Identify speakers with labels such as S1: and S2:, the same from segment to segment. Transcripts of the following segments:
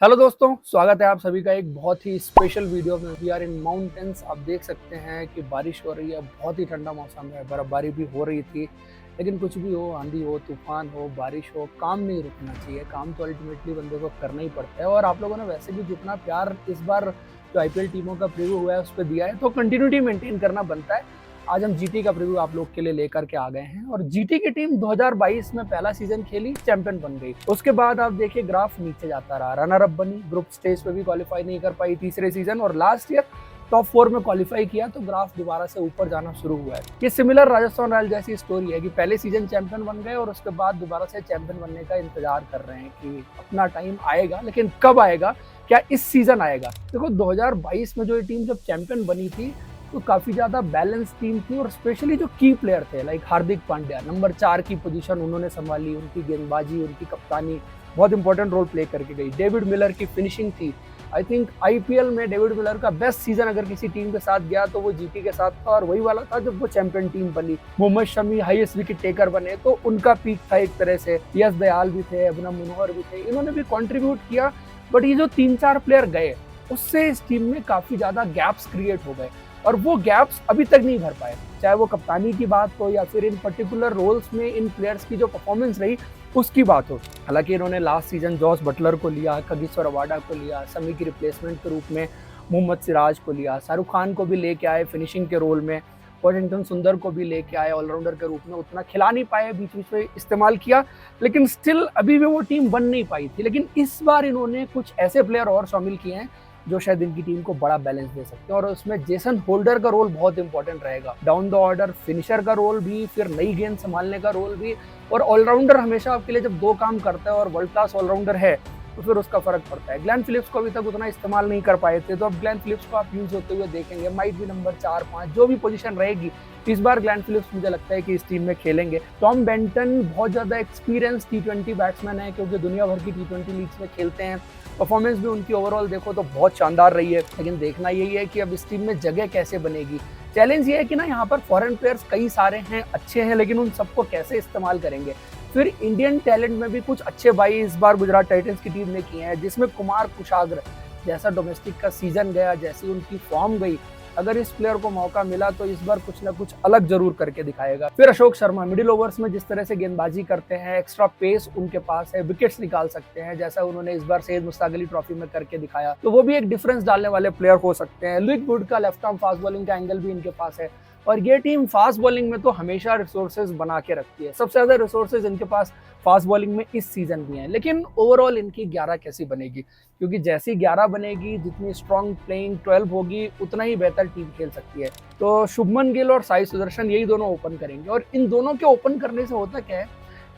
S1: Hello दोस्तों, स्वागत है आप सभी का एक बहुत ही स्पेशल वीडियो में। We are in mountains. आप देख सकते हैं कि बारिश हो रही है, बहुत ही ठंडा मौसम है, बर्फबारी भी हो रही थी। लेकिन कुछ भी हो, आंधी हो, तूफान हो, बारिश हो, काम नहीं रुकना चाहिए। काम तो अल्टीमेटली बंदे को करना ही पड़ता है। और आप लोगों ने वैसे भी जितना प्यार इस बार जो आईपीएल टीमों का प्रीव्यू हुआ है उस पर दिया है, तो कंटिन्यूटी मेंटेन करना बनता है। आज हम जीटी का प्रीव्यू आप लोग के लिए लेकर के आ गए हैं। और जीटी की टीम 2022 में पहला सीजन खेली, चैंपियन बन गई। उसके बाद आप देखिए ग्राफ नीचे जाता रहा, रनर अप बनी, ग्रुप स्टेज पे भी क्वालिफाई नहीं कर पाई तीसरे सीजन, और लास्ट ईयर टॉप 4 में क्वालिफाई किया तो ग्राफ दोबारा से ऊपर जाना शुरू हुआ है। ये सिमिलर राजस्थान रॉयल जैसी स्टोरी है कि पहले सीजन चैंपियन बन गए और उसके बाद दोबारा से चैंपियन बनने का इंतजार कर रहे हैं कि अपना टाइम आएगा, लेकिन कब आएगा? क्या इस सीजन आएगा? देखो 2022 में जो ये टीम जब चैंपियन बनी थी तो काफी ज्यादा बैलेंस टीम थी, और स्पेशली जो की प्लेयर थे लाइक हार्दिक पांड्या, नंबर 4 की पोजीशन उन्होंने संभाली। उनकी गेंदबाजी, उनकी कप्तानी बहुत इंपॉर्टेंट रोल प्ले करके गई। डेविड मिलर की फिनिशिंग थी। आई थिंक आईपीएल में डेविड मिलर का बेस्ट सीजन अगर किसी टीम के साथ गया तो वो जीटी के साथ था, और वही वाला था जब वो चैंपियन टीम बनी। Mohammed Shami highest wicket taker बने, तो उनका पीक था एक तरह से। यश दयाल भी थे, अभिनव मनोहर भी थे, इन्होंने भी कॉन्ट्रीब्यूट किया। बट ये जो 3-4 प्लेयर गए, उससे इस टीम में काफी ज्यादा गैप्स क्रिएट हो गए, और वो गैप्स अभी तक नहीं भर पाए। चाहे वो कप्तानी की बात हो या फिर इन पर्टिकुलर रोल्स में इन प्लेयर्स की जो परफॉर्मेंस रही उसकी बात हो। हालांकि इन्होंने लास्ट सीजन जॉस बटलर को लिया, कगिसो रबाडा को लिया, समी की रिप्लेसमेंट के रूप में मोहम्मद सिराज को लिया, शाहरुख खान को भी लेके आए फिनिशिंग के रोल में, वॉशिंगटन सुंदर को भी लेके आए ऑलराउंडर के रूप में। उतना खिला नहीं पाए, बीच बीच में इस्तेमाल किया, लेकिन स्टिल अभी भी वो टीम बन नहीं पाई थी। लेकिन इस बार इन्होंने कुछ ऐसे प्लेयर और शामिल किए हैं जो शायद इनकी टीम को बड़ा बैलेंस दे सकते हैं, और उसमें जेसन होल्डर का रोल बहुत इंपॉर्टेंट रहेगा। डाउन द ऑर्डर फिनिशर का रोल भी, फिर नई गेंद संभालने का रोल भी। और ऑलराउंडर हमेशा आपके लिए जब दो काम करता है और वर्ल्ड क्लास ऑलराउंडर है तो फिर उसका फर्क पड़ता है। ग्लेन फिलिप्स को अभी तक उतना इस्तेमाल नहीं कर पाए थे, तो अब ग्लेन फिलिप्स को आप यूज होते हुए देखेंगे। माइट भी नंबर 4-5 जो भी पोजीशन रहेगी, इस बार ग्लेन फिलिप्स मुझे लगता है कि इस टीम में खेलेंगे। टॉम बेंटन बहुत ज्यादा एक्सपीरियंस टी20 बैट्समैन है, क्योंकि दुनिया भर की टी20 लीग्स में खेलते हैं। परफॉर्मेंस भी उनकी ओवरऑल देखो तो बहुत शानदार रही है। लेकिन देखना यही है कि अब इस टीम में जगह कैसे बनेगी। चैलेंज ये है कि ना यहाँ पर फॉरेन प्लेयर्स कई सारे हैं, अच्छे हैं, लेकिन उन सबको कैसे इस्तेमाल करेंगे। फिर इंडियन टैलेंट में भी कुछ अच्छे बाई इस बार गुजरात टाइटंस की टीम ने किए हैं, जिसमें कुमार कुशाग्र जैसा डोमेस्टिक का सीजन गया, जैसी उनकी फॉर्म गई, अगर इस प्लेयर को मौका मिला तो इस बार कुछ ना कुछ अलग जरूर करके दिखाएगा। फिर अशोक शर्मा मिडिल ओवर्स में जिस तरह से गेंदबाजी करते हैं, एक्स्ट्रा पेस उनके पास है, विकेट्स निकाल सकते हैं, जैसा उन्होंने इस बार सैयद मुश्ताक अली ट्रॉफी में करके दिखाया, तो वो भी एक डिफरेंस डालने वाले प्लेयर हो सकते हैं। लुइस वुड का लेफ्ट आर्म फास्ट बॉलिंग का एंगल भी इनके पास है, और ये टीम फास्ट बॉलिंग में तो हमेशा रिसोर्सेज बना के रखती है। सबसे ज्यादा रिसोर्सेज इनके पास फास्ट बॉलिंग में इस सीजन भी हैं। लेकिन ओवरऑल इनकी 11 कैसी बनेगी, क्योंकि जैसी 11 बनेगी, जितनी स्ट्रॉन्ग प्लेइंग 12 होगी, उतना ही बेहतर टीम खेल सकती है। तो शुभमन गिल और साई सुदर्शन यही दोनों ओपन करेंगे, और इन दोनों के ओपन करने से होता क्या है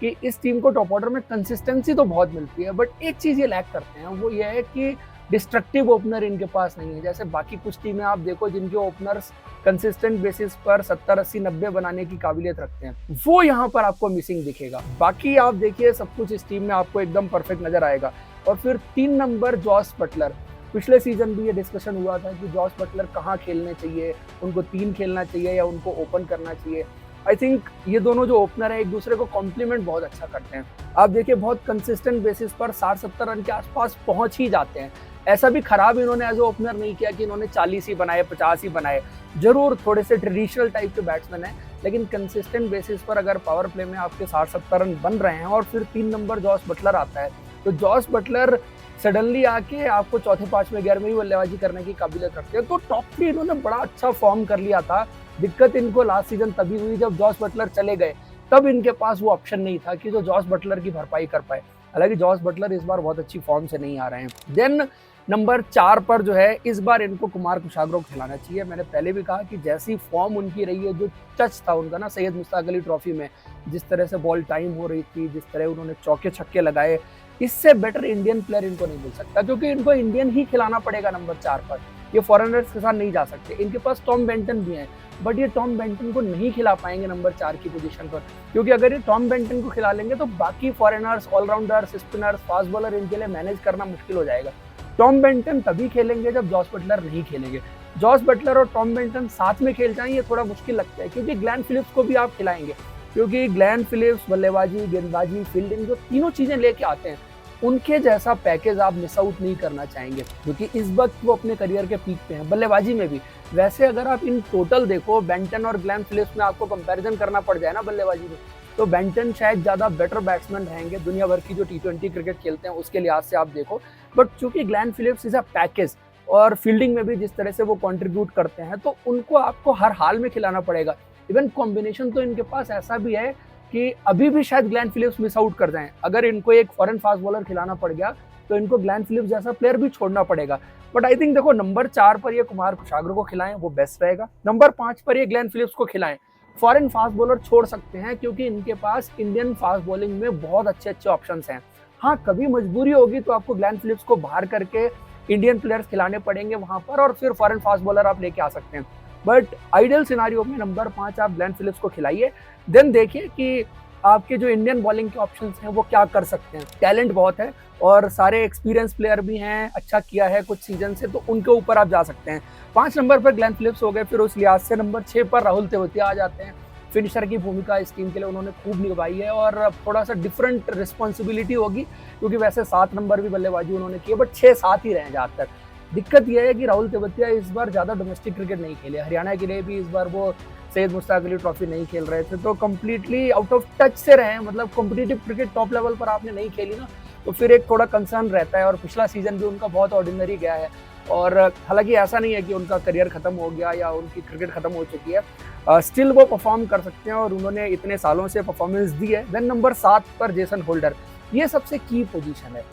S1: कि इस टीम को टॉप ऑर्डर में कंसिस्टेंसी तो बहुत मिलती है, बट एक चीज ये लैक करते हैं, वो ये है कि डिस्ट्रक्टिव ओपनर इनके पास नहीं है। जैसे बाकी कुछ टीमें आप देखो जिनके ओपनर्स कंसिस्टेंट बेसिस पर 70, 80, 90 बनाने की काबिलियत रखते हैं, वो यहाँ पर आपको मिसिंग दिखेगा। बाकी आप देखिए सब कुछ इस टीम में आपको एकदम परफेक्ट नजर आएगा। और फिर 3 नंबर जॉस बटलर, पिछले सीजन भी ये डिस्कशन हुआ था कि जॉस बटलर कहाँ खेलने चाहिए, उनको 3 खेलना चाहिए या उनको ओपन करना चाहिए। आई थिंक ये दोनों जो ओपनर है एक दूसरे को कॉम्प्लीमेंट बहुत अच्छा करते हैं। आप देखिए बहुत कंसिस्टेंट बेसिस पर 60-70 रन के आसपास पहुंच ही जाते हैं। ऐसा भी खराब इन्होंने एज ओपनर नहीं किया कि इन्होंने 40 ही बनाए, 50 ही बनाए। जरूर थोड़े से ट्रेडिशनल टाइप के बैट्समैन हैं, लेकिन कंसिस्टेंट बेसिस पर अगर पावर प्ले में आपके 60-70 रन बन रहे हैं और फिर 3 नंबर जॉस बटलर आता है, तो जॉस बटलर सडनली आके आपको चौथे 5वें गियर में ही बल्लेबाजी करने की काबिलियत रखते हैं। तो टॉप 3 इन्होंने बड़ा अच्छा फॉर्म कर लिया था। दिक्कत इनको लास्ट सीजन तभी हुई जब जॉस बटलर चले गए, तब इनके पास वो ऑप्शन नहीं था कि जो जॉस बटलर की भरपाई कर पाए। हालांकि जॉस बटलर इस बार बहुत अच्छी फॉर्म से नहीं आ रहे हैं। देन नंबर 4 पर जो है इस बार इनको कुमार कुशाग्र को खिलाना चाहिए। मैंने पहले भी कहा कि जैसी फॉर्म उनकी रही है, जो टच था उनका ना सैयद मुश्ताक अली ट्रॉफी में, जिस तरह से बॉल टाइम हो रही थी, जिस तरह उन्होंने चौके छक्के लगाए, इससे बेटर इंडियन प्लेयर इनको नहीं मिल सकता, क्योंकि इनको इंडियन ही खिलाना पड़ेगा नंबर 4 पर। ये फॉरेनर्स के साथ नहीं जा सकते। इनके पास टॉम बेंटन भी हैं, बट ये टॉम बेंटन को नहीं खिला पाएंगे नंबर 4 की पोजीशन पर, क्योंकि अगर ये टॉम बेंटन को खिला लेंगे तो बाकी foreigners, allrounders, spinners, fast bowler इनके लिए मैनेज करना मुश्किल हो जाएगा। टॉम बेंटन तभी खेलेंगे जब जॉस बटलर नहीं खेलेंगे। जॉस बटलर और टॉम बेंटन साथ में खेल जाएं, ये थोड़ा मुश्किल लगता है, क्योंकि ग्लेन फिलिप्स को भी आप खिलाएंगे, क्योंकि ग्लेन फिलिप्स बल्लेबाजी, गेंदबाजी, फील्डिंग, जो तीनों चीजें लेके आते हैं, उनके जैसा पैकेज आप मिस आउट नहीं करना चाहेंगे, क्योंकि इस वक्त वो अपने करियर के पीक पे हैं बल्लेबाजी में भी। वैसे अगर आप इन टोटल देखो, बेंटन और ग्लेन फिलिप्स में आपको कंपैरिजन करना पड़ जाए ना बल्लेबाजी में, तो बेंटन शायद ज़्यादा बेटर बैट्समैन रहेंगे दुनिया भर की जो T20 क्रिकेट खेलते हैं उसके लिहाज से आप देखो। बट चूंकि Glenn Phillips is a package और फील्डिंग में भी जिस तरह से वो कंट्रीब्यूट करते हैं, तो उनको आपको हर हाल में खिलाना पड़ेगा। इवन कॉम्बिनेशन तो इनके पास ऐसा भी है कि अभी भी शायद ग्लेन फिलिप्स मिस आउट कर जाएं। अगर इनको एक फॉरेन फास्ट बॉलर खिलाना पड़ गया तो इनको ग्लेन फिलिप्स जैसा प्लेयर भी छोड़ना पड़ेगा। बट आई थिंक देखो, नंबर 4 पर ये कुमार कुशाग्र को खिलाएं, वो बेस्ट रहेगा। नंबर 5 पर ये ग्लेन फिलिप्स को खिलाएं। फॉरेन फास्ट बॉलर छोड़ सकते हैं क्योंकि इनके पास इंडियन फास्ट बॉलिंग में बहुत अच्छे अच्छे ऑप्शंस हैं। हाँ, कभी मजबूरी होगी तो आपको ग्लेन फिलिप्स को बाहर करके इंडियन प्लेयर्स खिलाने पड़ेंगे वहां पर, और फिर फॉरेन फास्ट बॉलर आप लेके आ सकते हैं। बट आइडियल सिनारियो में नंबर 5 आप ग्लेन फिलिप्स को खिलाइए, देन देखिए कि आपके जो इंडियन बॉलिंग के ऑप्शंस हैं वो क्या कर सकते हैं। टैलेंट बहुत है और सारे एक्सपीरियंस प्लेयर भी हैं, अच्छा किया है कुछ सीजन से, तो उनके ऊपर आप जा सकते हैं। 5 नंबर पर ग्लेन फिलिप्स हो गए। फिर उस लिहाज से नंबर 6 पर राहुल तेवतिया आ जाते हैं। फिनिशर की भूमिका इस टीम के लिए उन्होंने खूब निभाई है और थोड़ा सा डिफरेंट रिस्पॉन्सिबिलिटी होगी, क्योंकि वैसे 7 नंबर भी बल्लेबाजी उन्होंने की है, बट 6-7 ही रहे ज़्यादातर। दिक्कत यह है कि राहुल तेवतिया इस बार ज़्यादा डोमेस्टिक क्रिकेट नहीं खेले। हरियाणा के लिए भी इस बार वो सैयद मुश्ताक अली ट्रॉफी नहीं खेल रहे थे, तो कंप्लीटली आउट ऑफ टच से रहे। मतलब कॉम्पिटिटिव क्रिकेट टॉप लेवल पर आपने नहीं खेली ना, तो फिर एक थोड़ा कंसर्न रहता है। और पिछला सीजन भी उनका बहुत ऑर्डिनरी गया है, और हालांकि ऐसा नहीं है कि उनका करियर खत्म हो गया या उनकी क्रिकेट खत्म हो चुकी है। स्टिल वो परफॉर्म कर सकते हैं और उन्होंने इतने सालों से परफॉर्मेंस दी है। देन नंबर 7 पर जेसन होल्डर, ये सबसे की पोजीशन है।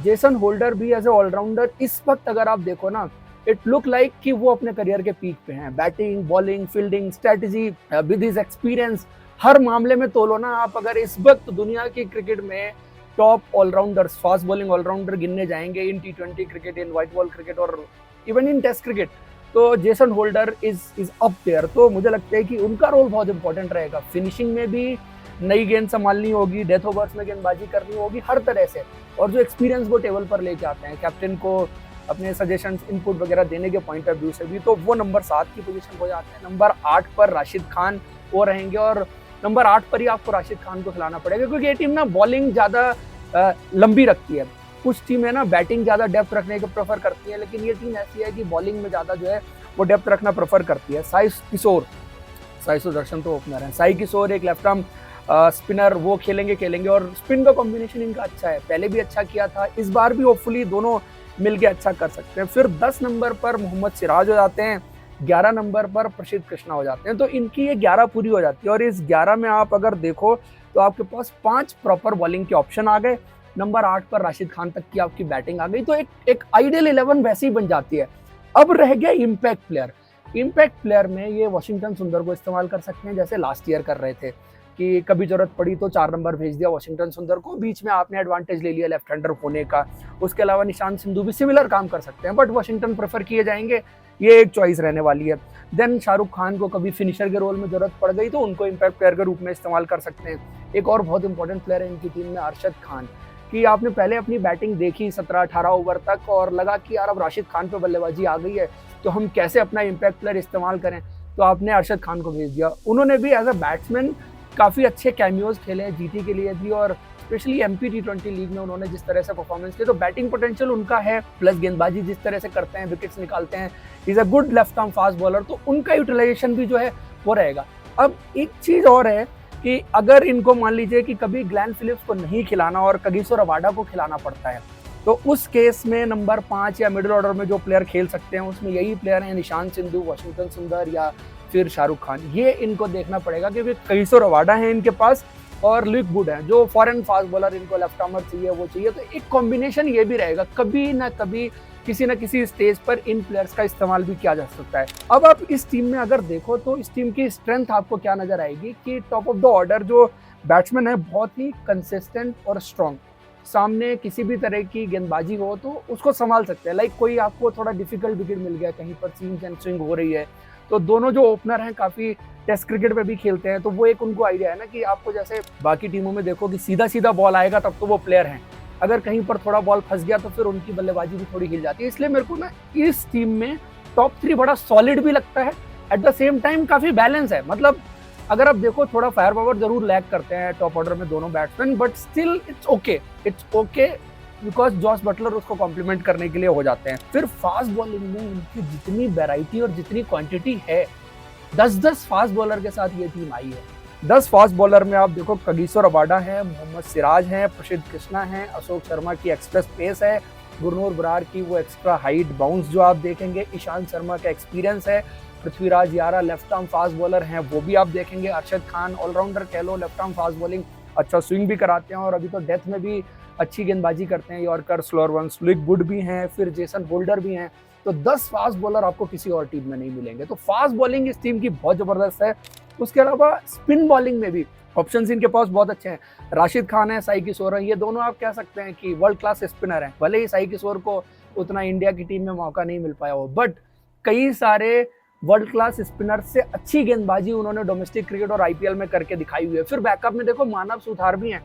S1: जेसन होल्डर भी एज ए ऑलराउंडर इस वक्त अगर आप देखो ना, इट लुक लाइक कि वो अपने करियर के पीक पे हैं। Batting, bowling, fielding, strategy, with his experience, हर मामले में तोलो ना आप, अगर इस वक्त दुनिया की क्रिकेट में top allrounders, fast bowling allrounder गिनने जाएंगे in T20 cricket, in white ball cricket और इवन इन टेस्ट क्रिकेट, तो Jason Holder is up there. तो मुझे लगता है कि उनका रोल बहुत इंपॉर्टेंट रहेगा। फिनिशिंग में भी नई गेंद संभालनी होगी, डेथ ओवर्स में गेंदबाजी करनी होगी, हर तरह से। और जो एक्सपीरियंस वो टेबल पर लेके आते हैं, कैप्टन को अपने सजेशंस, इनपुट वगैरह देने के पॉइंट ऑफ व्यू से भी, तो वो नंबर 7 की पोजीशन हो जाते हैं। नंबर 8 पर राशिद खान वो रहेंगे, और नंबर 8 पर ही आपको राशिद खान को खिलाना पड़ेगा, क्योंकि ये टीम ना बॉलिंग ज़्यादा लंबी रखती है। कुछ टीम है ना बैटिंग ज़्यादा डेप्थ रखने को प्रेफर करती है, लेकिन ये टीम ऐसी है कि बॉलिंग में ज़्यादा जो है वो डेप्थ रखना प्रेफर करती है। साई सुदर्शन तो ओपनर है, साई किशोर एक लेफ्ट आर्म स्पिनर, वो खेलेंगे और स्पिन का कॉम्बिनेशन इनका अच्छा है, पहले भी अच्छा किया था, इस बार भी होपफुली दोनों मिलके अच्छा कर सकते हैं। फिर 10 नंबर पर मोहम्मद सिराज हो जाते हैं, 11 नंबर पर प्रसिद्ध कृष्णा हो जाते हैं। तो इनकी ये 11 पूरी हो जाती है, और इस 11 में आप अगर देखो तो आपके पास 5 प्रॉपर बॉलिंग के ऑप्शन आ गए। नंबर 8 पर राशिद खान तक की आपकी बैटिंग आ गई, तो एक आइडियल 11 वैसे ही बन जाती है। अब रह गया इम्पैक्ट प्लेयर। इम्पैक्ट प्लेयर में ये वाशिंगटन सुंदर को इस्तेमाल कर सकते हैं, जैसे लास्ट ईयर कर रहे थे कि कभी जरूरत पड़ी तो 4 नंबर भेज दिया वाशिंगटन सुंदर को, बीच में आपने एडवांटेज ले लिया लेफ्ट हैंडर होने का। उसके अलावा निशांत सिंधु भी सिमिलर काम कर सकते हैं, बट वाशिंगटन प्रेफर किए जाएंगे, ये एक चॉइस रहने वाली है। देन शाहरुख खान को कभी फिनिशर के रोल में जरूरत पड़ गई तो उनको इम्पैक्ट प्लेयर के रूप में इस्तेमाल कर सकते हैं। एक और बहुत इंपॉर्टेंट प्लेयर है इनकी टीम में, अरशद खान, कि आपने पहले अपनी बैटिंग देखी 17-18 ओवर तक और लगा कि यार अब राशिद खान पे बल्लेबाजी आ गई है, तो हम कैसे अपना इम्पैक्ट प्लेयर इस्तेमाल करें, तो आपने अरशद खान को भेज दिया। उन्होंने भी एज अ बैट्समैन काफ़ी अच्छे कैमियोज खेले हैं जीटी के लिए भी, और स्पेशली एमपी T20 लीग में उन्होंने जिस तरह से परफॉर्मेंस की, तो बैटिंग पोटेंशियल उनका है, प्लस गेंदबाजी जिस तरह से करते हैं, विकेट्स निकालते हैं, is a good left arm fast bowler, तो उनका यूटिलाइजेशन भी जो है वो रहेगा। अब एक चीज़ और है कि अगर इनको मान लीजिए कि कभी ग्लेन फिलिप्स को नहीं खिलाना और कगिसो रबाडा को खिलाना पड़ता है, तो उस केस में नंबर 5 या मिडिल ऑर्डर में जो प्लेयर खेल सकते हैं उसमें यही प्लेयर हैं, निशांत सिंधु, वाशिंगटन सुंदर या फिर शाहरुख खान। ये इनको देखना पड़ेगा क्योंकि कगिसो रबाडा है इनके पास और लुक गुड है जो फॉरेन फास्ट बॉलर, इनको लेफ्ट आर्मर चाहिए, वो चाहिए, तो एक कॉम्बिनेशन ये भी रहेगा। कभी ना कभी किसी न किसी स्टेज पर इन प्लेयर्स का इस्तेमाल भी किया जा सकता है। अब आप इस टीम में अगर देखो तो इस टीम की स्ट्रेंथ आपको क्या नजर आएगी कि टॉप ऑफ द ऑर्डर जो बैट्समैन है बहुत ही कंसिस्टेंट और स्ट्रॉन्ग, सामने किसी भी तरह की गेंदबाजी हो तो उसको संभाल सकते हैं। लाइक कोई आपको थोड़ा डिफिकल्ट विकेट मिल गया, कहीं पर सीम एंड स्विंग हो रही है, तो दोनों जो ओपनर हैं काफ़ी टेस्ट क्रिकेट पे भी खेलते हैं, तो वो एक उनको आइडिया है ना कि आपको जैसे बाकी टीमों में देखो कि सीधा सीधा बॉल आएगा तब तो वो प्लेयर हैं, अगर कहीं पर थोड़ा बॉल फंस गया तो फिर उनकी बल्लेबाजी भी थोड़ी हिल जाती है। इसलिए मेरे को ना इस टीम में टॉप 3 बड़ा सॉलिड भी लगता है, एट द सेम टाइम काफ़ी बैलेंस है। मतलब अगर आप देखो थोड़ा फायर पावर जरूर लैग करते हैं टॉप ऑर्डर में दोनों batsman, but still it's okay because Jos Buttler उसको कॉम्प्लीमेंट करने के लिए हो जाते हैं। फिर फास्ट बॉलिंग में इनकी जितनी वैरायटी और जितनी क्वांटिटी है, 10-10 फास्ट बॉलर के साथ ये टीम आई है। 10 फास्ट बॉलर में आप देखो, कगिसो रबाडा है, मोहम्मद सिराज है, प्रसिद्ध कृष्णा है, अशोक शर्मा की एक्सप्रेस पेस है, गुरनूर बरार की वो एक्स्ट्रा हाइट बाउंस जो आप देखेंगे, ईशांत शर्मा का एक्सपीरियंस है, पृथ्वीराज यारा लेफ्ट आर्म फास्ट बॉलर हैं, वो भी आप देखेंगे, अरशद खान ऑलराउंडर कह लो, लेफ्ट आर्म फास्ट बॉलिंग, अच्छा स्विंग भी कराते हैं और अभी तो डेथ में भी अच्छी गेंदबाजी करते हैं, yorker, slower one, slick Wood भी हैं, फिर जेसन होल्डर भी हैं। तो 10 फास्ट बॉलर आपको किसी और टीम में नहीं मिलेंगे। तो फास्ट बॉलिंग इस टीम की बहुत जबरदस्त है। उसके अलावा स्पिन बॉलिंग में भी ऑप्शंस इनके पास बहुत अच्छे हैं। राशिद खान है, साई किशोर है, ये दोनों आप कह सकते हैं कि वर्ल्ड क्लास स्पिनर हैं। भले ही साई किशोर को उतना इंडिया की टीम में मौका नहीं मिल पाया हो, बट कई सारे वर्ल्ड क्लास स्पिनर से अच्छी गेंदबाजी उन्होंने डोमेस्टिक क्रिकेट और आईपीएल में करके दिखाई हुई है। फिर बैकअप में देखो, मानव सुथार भी हैं,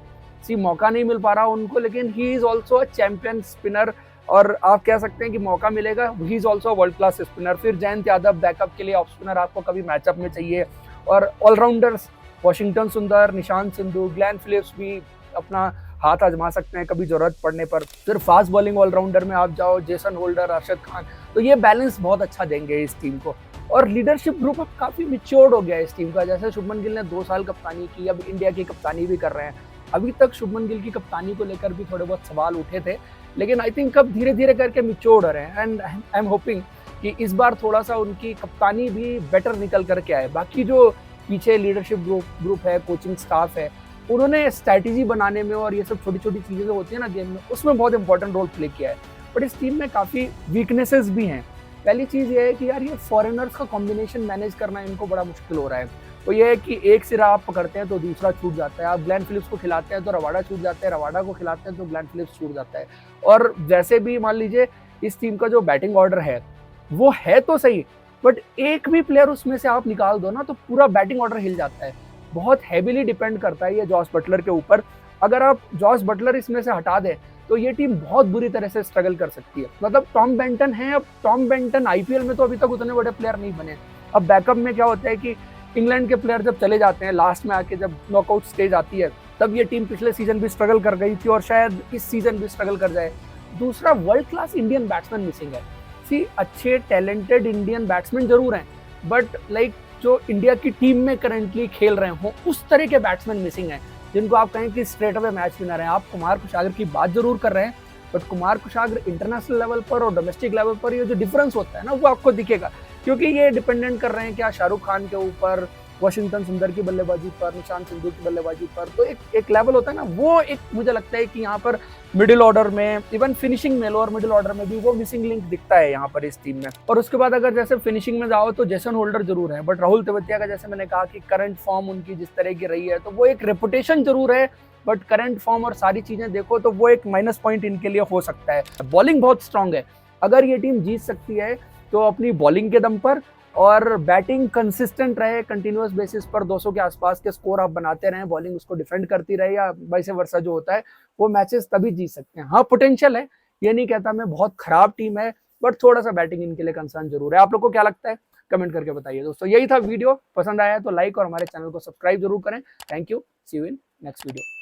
S1: मौका नहीं मिल पा रहा उनको, लेकिन he is also a champion spinner और आप कह सकते हैं कि मौका मिलेगा, he is also world class spinner. फिर जयंत यादव बैकअप के लिए ऑफ स्पिनर आपको कभी मैचअप में चाहिए। और ऑलराउंडर्स वॉशिंगटन सुंदर, निशांत सिंधु, ग्लेन फिलिप्स भी अपना हाथ आजमा सकते हैं कभी जरूरत पड़ने पर। फिर फास्ट बॉलिंग ऑलराउंडर में आप जाओ, जेसन होल्डर, अरशद खान, तो ये बैलेंस बहुत अच्छा देंगे इस टीम को। और लीडरशिप ग्रुप अब काफी मिच्योर्ड हो गया है इस टीम का। जैसे शुभमन गिल ने 2 साल कप्तानी की, अब इंडिया की कप्तानी भी कर रहे हैं। अभी तक शुभमन गिल की कप्तानी को लेकर भी थोड़े बहुत सवाल उठे थे, लेकिन आई थिंक अब धीरे धीरे करके मिच्योर्ड हो रहे हैं एंड आई एम होपिंग कि इस बार थोड़ा सा उनकी कप्तानी भी बेटर निकल करके आए। बाकी जो पीछे लीडरशिप ग्रुप है, कोचिंग स्टाफ है, उन्होंने स्ट्रैटेजी बनाने में और ये सब छोटी छोटी चीजें जो होती है ना गेम में, उसमें बहुत इंपॉर्टेंट रोल प्ले किया है। बट इस टीम में काफी वीकनेसेस भी हैं। पहली चीज ये है कि यार ये फॉरेनर्स का कॉम्बिनेशन मैनेज करना इनको बड़ा मुश्किल हो रहा है। तो ये है कि एक सिरा आप पकड़ते हैं तो दूसरा छूट जाता है, आप ग्लेन फिलिप्स को खिलाते हैं तो रबाडा छूट जाता है, रबाडा को खिलाते हैं तो ग्लेन फिलिप्स छूट जाता है। और वैसे भी मान लीजिए इस टीम का जो बैटिंग ऑर्डर है वो है तो सही, बट एक भी प्लेयर उसमें से आप निकाल दो ना तो पूरा बैटिंग ऑर्डर हिल जाता है। बहुत हैवीली डिपेंड करता है ये जॉस बटलर के ऊपर। अगर आप जॉस बटलर इसमें से हटा दें तो ये टीम बहुत बुरी तरह से स्ट्रगल कर सकती है। मतलब टॉम बेंटन है, अब टॉम बेंटन आईपीएल में तो अभी तक उतने बड़े प्लेयर नहीं बने। अब बैकअप में क्या होता है कि इंग्लैंड के प्लेयर जब चले जाते हैं लास्ट में आके, जब नॉकआउट स्टेज आती है, तब ये टीम पिछले सीजन भी स्ट्रगल कर गई थी और शायद इस सीजन भी स्ट्रगल कर जाए। दूसरा, world class Indian batsman missing है। अच्छे टैलेंटेड इंडियन बैट्समैन जरूर हैं, बट लाइक जो इंडिया की टीम में करंटली खेल रहे हो उस तरह के बैट्समैन मिसिंग हैं जिनको आप कहें कि स्ट्रेट अवे मैच विनर हैं। आप कुमार कुशागर की बात जरूर कर रहे हैं, but Kumar Kushagra international level पर और डोमेस्टिक लेवल पर ये जो डिफरेंस होता है ना वो आपको दिखेगा, क्योंकि ये डिपेंडेंट कर रहे हैं क्या शाहरुख खान के ऊपर, वॉशिंगटन सुंदर की बल्लेबाजी पर, निशांत सिंधु की बल्लेबाजी पर। तो एक लेवल होता है ना, वो एक मुझे लगता है कि यहाँ पर मिडिल ऑर्डर में, इवन फिनिशिंग में, लोअर मिडिल ऑर्डर में भी वो मिसिंग लिंक दिखता है यहाँ पर इस टीम में। और उसके बाद अगर जैसे फिनिशिंग में जाओ तो जेसन होल्डर जरूर है, बट राहुल तेवतिया का जैसे मैंने कहा कि करंट फॉर्म उनकी जिस तरह की रही है तो वो एक रेपुटेशन जरूर है, बट करंट फॉर्म और सारी चीजें देखो तो वो एक माइनस पॉइंट इनके लिए हो सकता है। बॉलिंग बहुत स्ट्रांग है, अगर ये टीम जीत सकती है तो अपनी बॉलिंग के दम पर, और बैटिंग कंसिस्टेंट रहे, कंटिन्यूअस बेसिस पर 200 के आसपास के स्कोर आप बनाते रहें, बॉलिंग उसको डिफेंड करती रहे या वैसे वर्षा जो होता है, वो मैचेस तभी जीत सकते हैं। हाँ, पोटेंशियल है, ये नहीं कहता मैं बहुत खराब टीम है, बट थोड़ा सा बैटिंग इनके लिए कंसर्न जरूर है। आप लोग को क्या लगता है कमेंट करके बताइए दोस्तों। यही था वीडियो, पसंद आया तो लाइक और हमारे चैनल को सब्सक्राइब जरूर करें। Thank you, see you in next video.